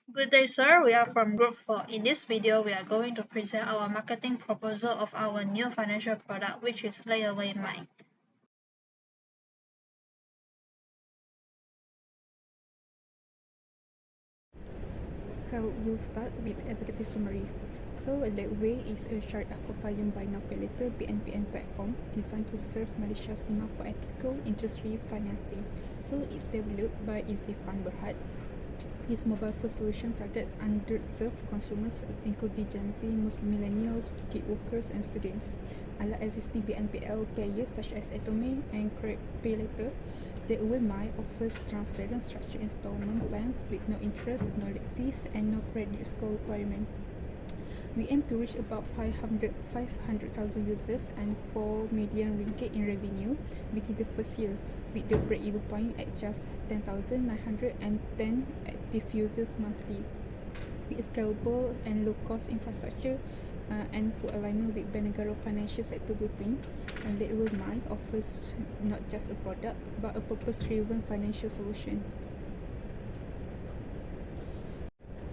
Good day, sir. We are from Group 4. In this video, we are going to present our marketing proposal of our new financial product, which is Layaway Mine. So we'll start with executive summary. So Layaway is a Sharia-compliant buy now pay later BNPL platform designed to serve Malaysia's demand for ethical interest-free financing. So it's developed by Easy Fund Berhad. Its mobile first solution targets underserved consumers, including Gen Z, Muslim millennials, gig workers, and students. Unlike existing BNPL players such as Atome and Pay Later, Layaway Mine offers transparent structured installment plans with no interest, no late fees, and no credit score requirement. We aim to reach about 500,000 users and 4 million ringgit in revenue within the first year, with the break-even point at just 10,910 active users monthly. With a scalable and low-cost infrastructure and full alignment with Bank financial sector blueprint, Layaway Mine offers not just a product but a purpose-driven financial solutions.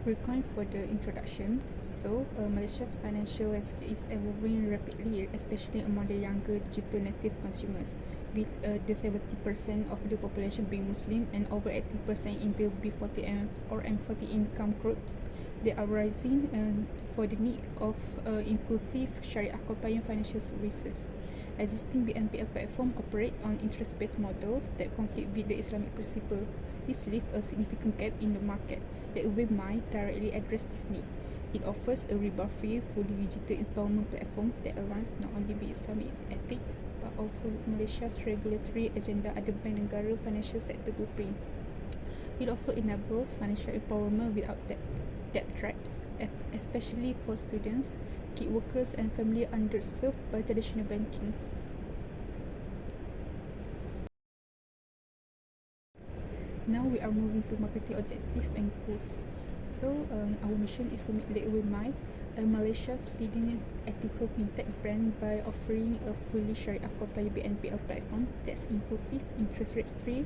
Required for the introduction. So, Malaysia's financial landscape is evolving rapidly, especially among the younger digital native consumers, with the 70% of the population being Muslim and over 80% in the B40 or M40 income groups. They are rising for the need of inclusive Sharia-compliant financial services. Existing BNPL platform operate on interest-based models that conflict with the Islamic principle. This leaves a significant gap in the market. Layaway Mine directly addresses this need. It offers a riba-free, fully digital installment platform that aligns not only with Islamic ethics but also with Malaysia's regulatory agenda under Bank Negara financial sector blueprint. It also enables financial empowerment without debt traps, especially for students, gig workers, and family underserved by traditional banking. Now we are moving to marketing objective and goals. So our mission is to make Layaway Mine Malaysia's leading ethical fintech brand by offering a fully Sharia-compliant BNPL platform that's inclusive, interest rate free,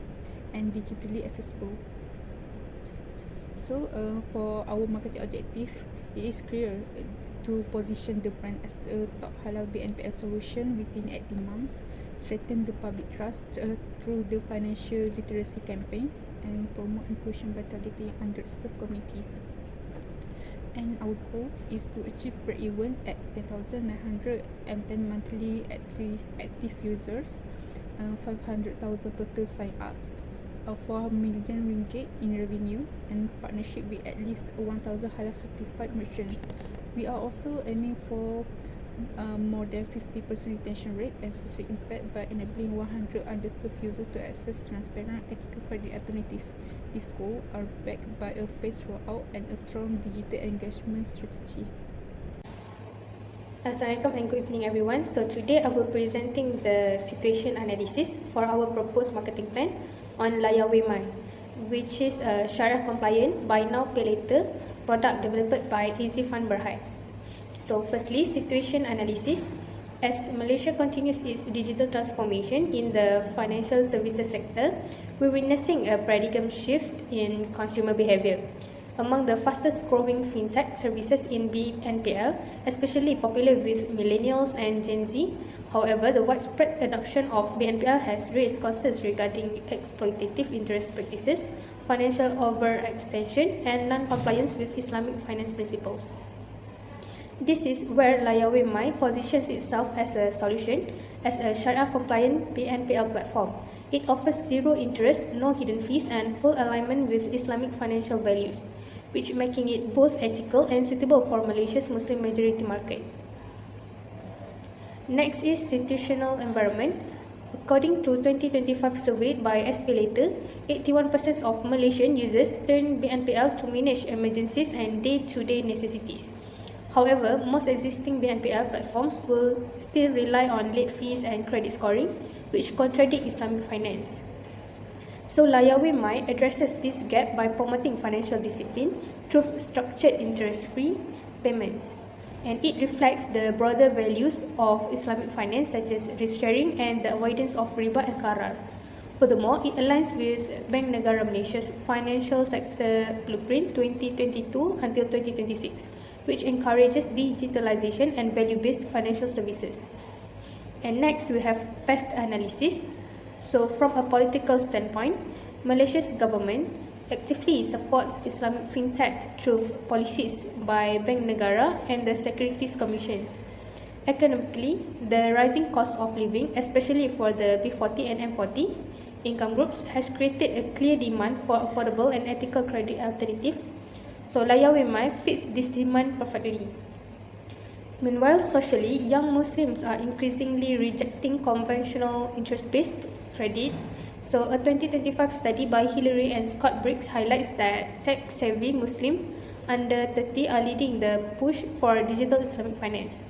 and digitally accessible. So for our marketing objective, it is clear to position the brand as a top halal BNPL solution within 18 months, strengthen the public trust through the financial literacy campaigns, and promote inclusion by targeting underserved communities. And our goals is to achieve break-even at 10,910 monthly active users, 500,000 total sign-ups, 4 million ringgit in revenue, and partnership with at least 1,000 halal certified merchants. We are also aiming for more than 50% retention rate and social impact by enabling 100 underserved users to access transparent ethical credit alternative. These goals are backed by a phased rollout and a strong digital engagement strategy. Assalamualaikum and good evening everyone. So today I will be presenting the situation analysis for our proposed marketing plan on Layaway Mine, which is a Sharia compliant buy now pay later product developed by Easy Fund Berhad. So firstly, situation analysis. As Malaysia continues its digital transformation in the financial services sector, we're witnessing a paradigm shift in consumer behavior. Among the fastest growing fintech services in BNPL, especially popular with millennials and Gen Z. However, the widespread adoption of BNPL has raised concerns regarding exploitative interest practices, financial overextension, and non-compliance with Islamic finance principles. This is where Layaway Mine positions itself as a solution, as a Sharia-compliant BNPL platform. It offers zero interest, no hidden fees, and full alignment with Islamic financial values, which making it both ethical and suitable for Malaysia's Muslim majority market. Next is situational environment. According to 2025 survey by SPayLater, 81% of Malaysian users turn BNPL to manage emergencies and day-to-day necessities. However, most existing BNPL platforms will still rely on late fees and credit scoring, which contradict Islamic finance. So Layaway Mine addresses this gap by promoting financial discipline through structured interest-free payments. And it reflects the broader values of Islamic finance such as risk sharing and the avoidance of riba and qarar. Furthermore, it aligns with Bank Negara Malaysia's Financial Sector Blueprint 2022 until 2026, which encourages digitalization and value-based financial services. And next, we have pest analysis. So, from a political standpoint, Malaysia's government actively supports Islamic fintech through policies by Bank Negara and the Securities Commissions. Economically, the rising cost of living, especially for the B40 and M40 income groups, has created a clear demand for affordable and ethical credit alternative. So Layawai fits this demand perfectly. Meanwhile, socially, young Muslims are increasingly rejecting conventional interest-based credit. So a 2025 study by Hillary and Scott Briggs highlights that tech-savvy Muslims under 30 are leading the push for digital Islamic finance.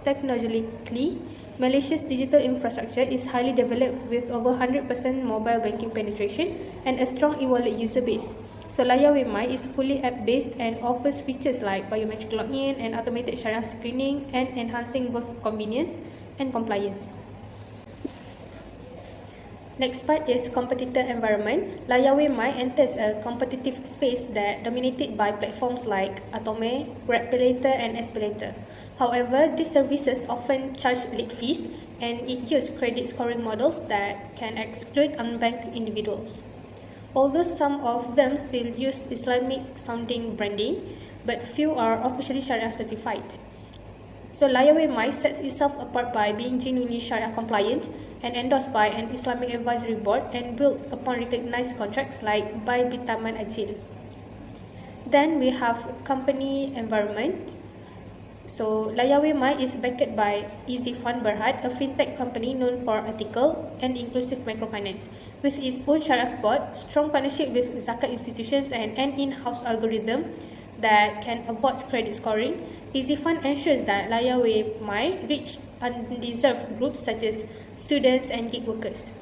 Technologically, Malaysia's digital infrastructure is highly developed with over 100% mobile banking penetration and a strong e-wallet user base. So Layawai is fully app-based and offers features like biometric login and automated syariah screening and enhancing both convenience and compliance. Next part is competitor environment. Layawai enters a competitive space that dominated by platforms like Atome, GrabPayLater, and SPayLater. However, these services often charge late fees and it uses credit scoring models that can exclude unbanked individuals. Although some of them still use Islamic sounding branding, but few are officially Sharia certified. So Layawai sets itself apart by being genuinely Sharia compliant and endorsed by an Islamic advisory board and built upon recognized contracts like by Bitaman Ajil. Then we have company environment. So Layawai is backed by Easy Fund Berhad, a fintech company known for ethical and inclusive microfinance. With its own Sharia board, strong partnership with zakat institutions, and an in-house algorithm that can avoid credit scoring, Easy Fund ensures that Layawai reach undeserved groups such as students and gig workers.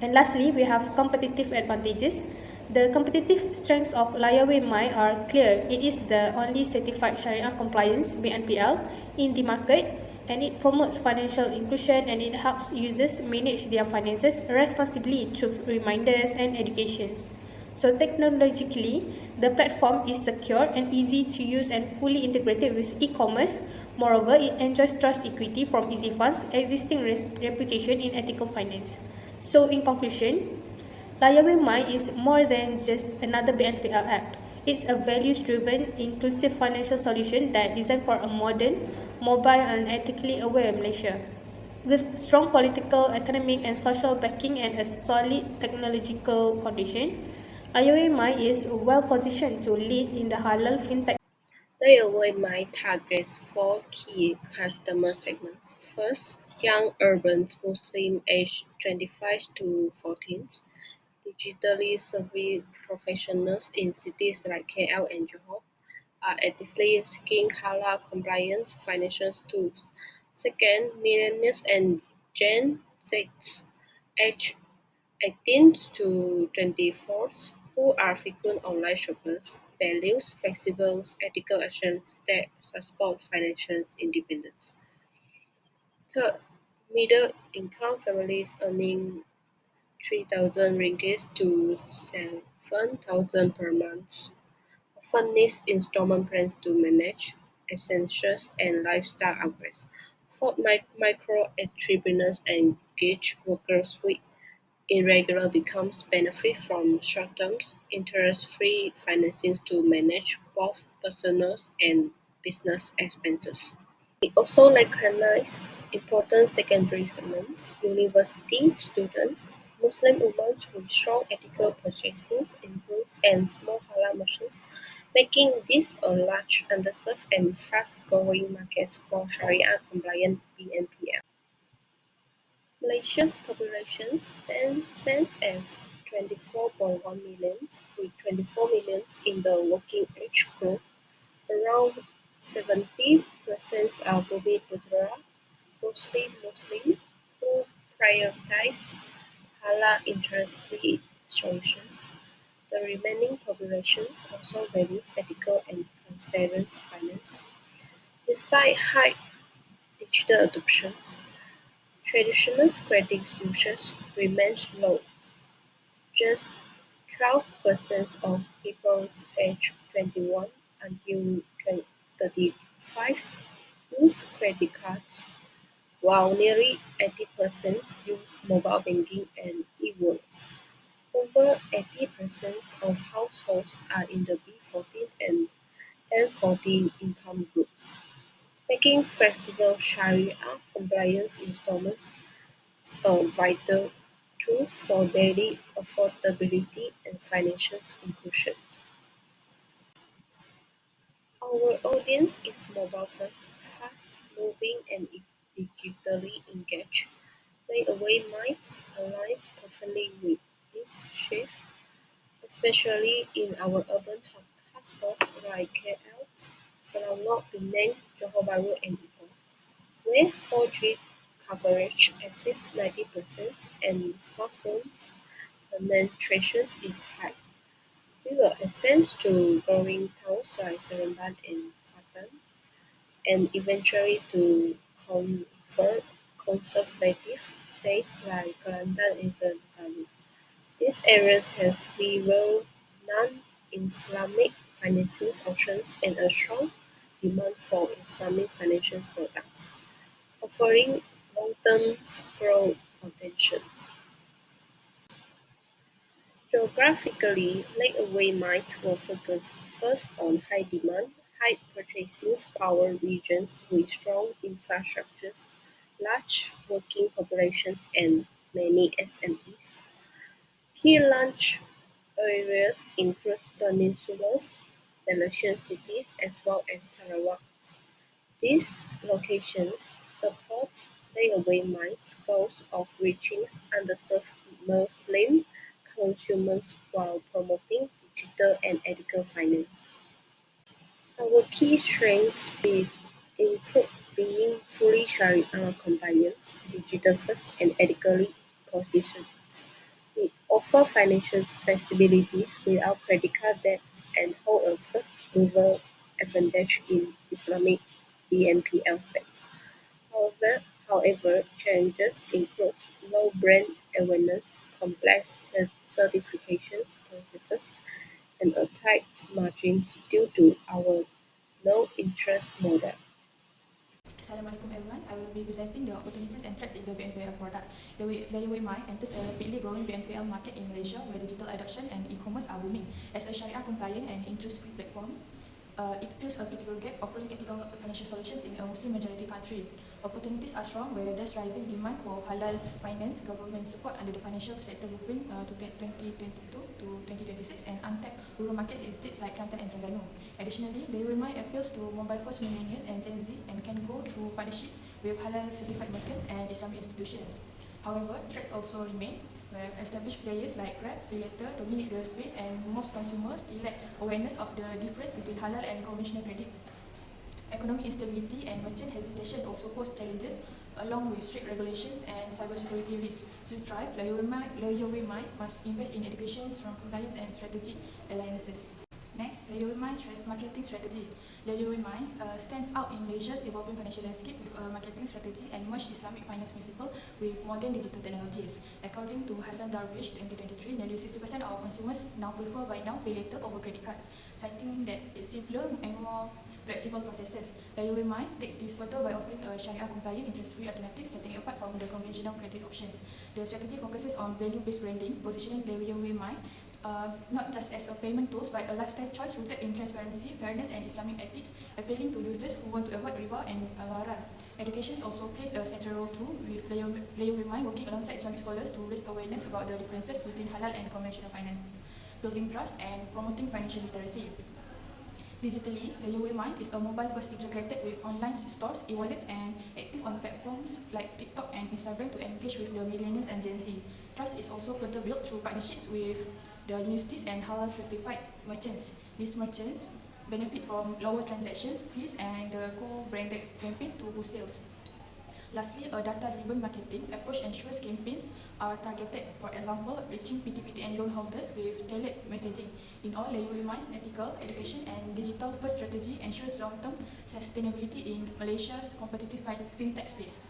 And lastly, we have competitive advantages. The competitive strengths of Layawai are clear. It is the only certified Sharia compliance BNPL in the market, and it promotes financial inclusion and it helps users manage their finances responsibly through reminders and educations. So technologically, the platform is secure and easy to use and fully integrated with e-commerce. Moreover, it enjoys trust equity from Easy Fund's existing reputation in ethical finance. So in conclusion, Layawai is more than just another BNPL app. It's a values-driven, inclusive financial solution that designed for a modern, mobile, and ethically aware Malaysia. With strong political, economic, and social backing and a solid technological foundation, Layawai is well positioned to lead in the halal fintech. Layawai targets four key customer segments. First, young urban Muslims aged 25 to 14, digitally savvy professionals in cities like KL and Johor are actively seeking halal compliant financial tools. Second, millennials and Gen Z aged 18 to 24 who are frequent online shoppers values flexible, ethical actions that support financial independence. Third, middle-income families earning 3,000 ringgit to 7,000 per month often need installment plans to manage essentials and lifestyle upgrades. Fourth, micro entrepreneurs and gig workers with irregular becomes benefit from short-term, interest-free financing to manage both personal and business expenses. It also recognizes important secondary segments, university students, Muslim women with strong ethical purchasing influence, and small halal merchants, making this a large, underserved, and fast-growing market for Sharia-compliant BNPL. Malaysia's population stands as 24.1 million, with 24 million in the working age group. Around 70% are Bumi Putera, mostly Muslim, who prioritize halal interest-free solutions. The remaining populations also values ethical and transparent finance. Despite high digital adoption, traditional credit solutions remain low. Just 12% of people aged 21 until 35 use credit cards, while nearly 80% use mobile banking and e-wallets. Over 80% of households are in the B14 and M14 income groups, making flexible Sharia compliance installments a vital tool for daily affordability and financial inclusion. Our audience is mobile-first, fast-moving, and digitally engaged. Layaway might align perfectly with this shift, especially in our urban hotspots like KL, Selangor, Penang, Johor Bahru, and Ipoh, where 4G coverage exceeds 90% and smartphones penetration is high. We will expand to growing towns like Seremban and Kuantan, and eventually to conservative states like Kelantan and Terengganu. These areas have fewer non-Islamic financing options and a strong demand for Islamic financial products, offering long-term growth potential. Geographically, layaway mines will focus first on high-demand, high-purchasing power regions with strong infrastructures, large working populations, and many SMEs. Key launch areas include peninsulas, Malaysian cities, as well as Sarawak. These locations support layaway mines' goals of reaching underserved Muslim consumers while promoting digital and ethical finance. Our key strengths include being fully Sharia compliant, digital first, and ethically positioned. We offer financial flexibilities without credit card debt and hold a first mover advantage in Islamic BNPL space. However, challenges include low brand awareness, complex certification processes, and a tight margins due to our low interest model. Assalamualaikum everyone. I will be presenting the opportunities and threats in the BNPL product. Layaway enters a rapidly growing BNPL market in Malaysia where digital adoption and e-commerce are booming. As a Sharia compliant and interest-free platform, it fills a critical gap, offering ethical financial solutions in a Muslim majority country. Opportunities are strong where there's rising demand for halal finance, government support under the financial sector blueprint to 2022 to 2026, and untapped rural markets in states like Kelantan and Terengganu. Additionally, Layaway appeals to mobile-first millennials and Gen Z and can go through partnerships with halal certified merchants and Islamic institutions. However, threats also remain, where established players like Grab, Relator dominate the space, and most consumers still lack awareness of the difference between halal and conventional credit. Economic instability and merchant hesitation also pose challenges, along with strict regulations and cybersecurity risks. To thrive, Layaway must invest in education, strong compliance, and strategic alliances. Next, Layaway marketing strategy. Layaway stands out in Malaysia's evolving financial landscape with a marketing strategy and merged Islamic finance principle with modern digital technologies. According to Hassan Darwish 2023, nearly 60% of consumers now prefer buy now, pay later over credit cards, citing that it's simpler and more flexible processes. Layaway takes this further by offering a Sharia-compliant, interest-free alternative, setting it apart from the conventional credit options. The strategy focuses on value-based branding, positioning Layaway not just as a payment tool, but a lifestyle choice rooted in transparency, fairness, and Islamic ethics, appealing to users who want to avoid riba and gharar. Education also plays a central role too, with Layaway working alongside Islamic scholars to raise awareness about the differences between halal and conventional finance, building trust and promoting financial literacy. Digitally, Layaway is a mobile-first integrated with online stores, e-wallets, and active on platforms like TikTok and Instagram to engage with the millennials and Gen Z. Trust is also further built through partnerships with the universities and halal-certified merchants. These merchants benefit from lower transactions fees and co-branded campaigns to boost sales. Lastly, a data-driven marketing approach ensures campaigns are targeted, for example, reaching PTPT and loan holders with tailored messaging. In all, Layaway's ethical, education, and digital-first strategy ensures long-term sustainability in Malaysia's competitive fintech space.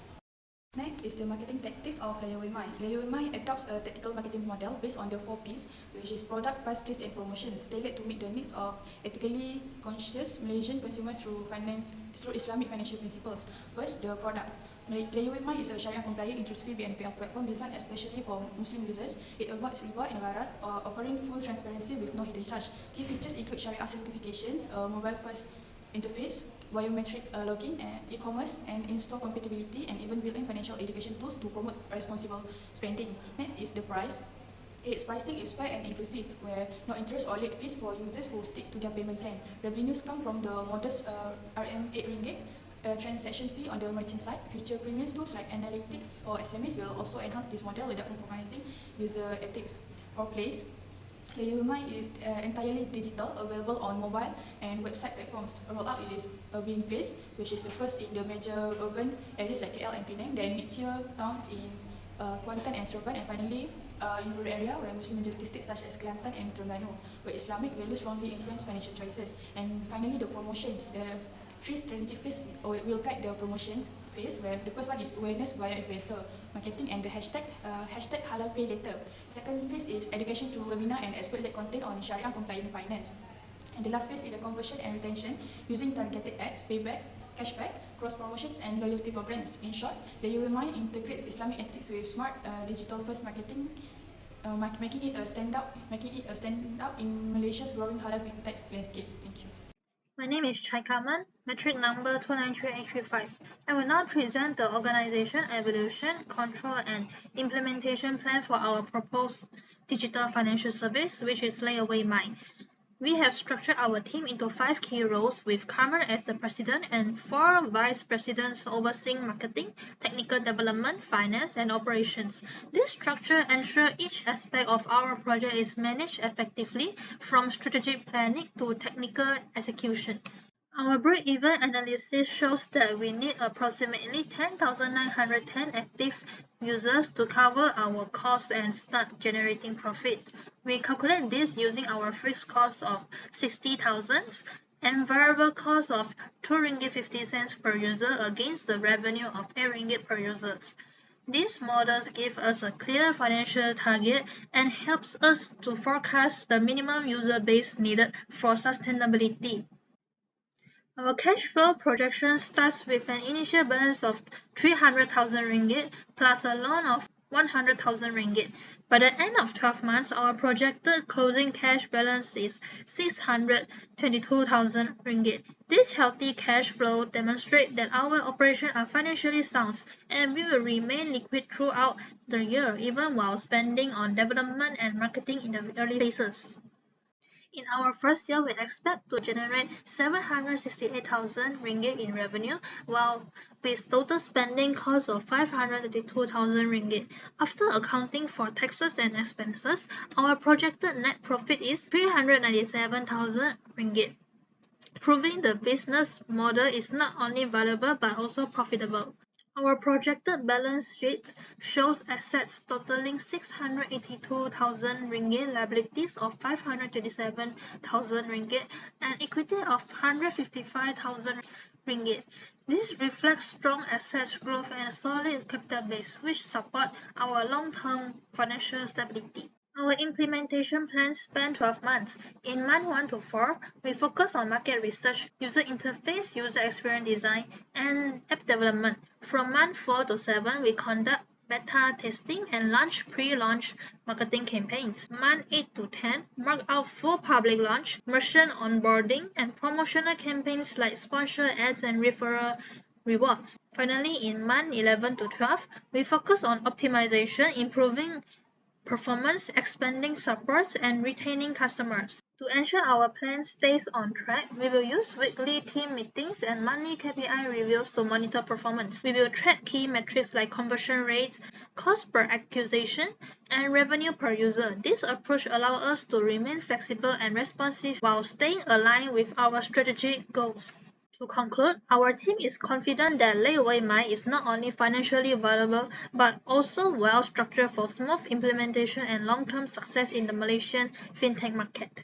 Next is the marketing tactics of Layaway My. Layaway My adopts a tactical marketing model based on the 4 Ps, which is product, price, place, and promotions, tailored to meet the needs of ethically conscious Malaysian consumers through Islamic financial principles. First, the product. Layaway My is a Sharia-compliant interest-free BNPL platform designed especially for Muslim users. It avoids riba and gharar, offering full transparency with no hidden charge. Key features include Sharia certifications, a mobile-first interface, biometric login, and e-commerce and in-store compatibility, and even built-in financial education tools to promote responsible spending. Next is the price. Its pricing is fair and inclusive, where no interest or late fees for users who stick to their payment plan. Revenues come from the modest RM8 transaction fee on the merchant side. Future premium tools like analytics for SMEs will also enhance this model without compromising user ethics. For place, Layaway My is entirely digital, available on mobile and website platforms. Rollout is being phased, which is the first in the major urban areas like KL and Penang, then mid-tier towns in Kuantan and Serban, and finally in rural area where Muslim majority states such as Kelantan and Terengganu, where Islamic values strongly influence financial choices. And finally, the promotions. Three strategic phases will guide the promotions phase, where the first one is awareness via influencer marketing and the hashtag halal pay later. Second phase is education through webinar and expert-led content on Sharia compliant finance. And the last phase is the conversion and retention using targeted ads, payback, cashback, cross promotions, and loyalty programs. In short, the Layaway My integrates Islamic ethics with smart digital-first marketing, making it a standout in Malaysia's growing halal fintech landscape. Thank you. My name is Chai Kaman, metric number 293835. I will now present the organization, evolution, control, and implementation plan for our proposed digital financial service, which is Layaway My. We have structured our team into 5 key roles, with Carmen as the president and 4 vice presidents overseeing marketing, technical development, finance, and operations. This structure ensures each aspect of our project is managed effectively, from strategic planning to technical execution. Our break-even analysis shows that we need approximately 10,910 active users to cover our costs and start generating profit. We calculate this using our fixed cost of 60,000 and variable cost of 2 ringgit 50 cents per user against the revenue of 8 ringgit per user. These models give us a clear financial target and helps us to forecast the minimum user base needed for sustainability. Our cash flow projection starts with an initial balance of 300,000 ringgit plus a loan of 100,000 ringgit. By the end of 12 months, our projected closing cash balance is 622,000 ringgit. This healthy cash flow demonstrates that our operations are financially sound, and we will remain liquid throughout the year, even while spending on development and marketing in the early phases. In our first year, we expect to generate 768,000 ringgit in revenue, while with total spending cost of 532,000 ringgit. After accounting for taxes and expenses, our projected net profit is 397,000 ringgit, proving the business model is not only valuable but also profitable. Our projected balance sheet shows assets totaling 682,000 ringgit, liabilities of 527,000 ringgit, and equity of 155,000 ringgit. This reflects strong assets growth and a solid capital base, which support our long-term financial stability. Our implementation plan spans 12 months. In month 1 to 4, we focus on market research, user interface, user experience design, and app development. From month 4 to 7, we conduct beta testing and launch pre-launch marketing campaigns. Month 8 to 10 mark out full public launch, merchant onboarding, and promotional campaigns like sponsor ads and referral rewards. Finally, in month 11 to 12, we focus on optimization, improving performance, expanding supports, and retaining customers. To ensure our plan stays on track, we will use weekly team meetings and monthly KPI reviews to monitor performance. We will track key metrics like conversion rates, cost per acquisition, and revenue per user. This approach allows us to remain flexible and responsive while staying aligned with our strategic goals. To conclude, our team is confident that Layaway My is not only financially viable but also well structured for smooth implementation and long-term success in the Malaysian fintech market.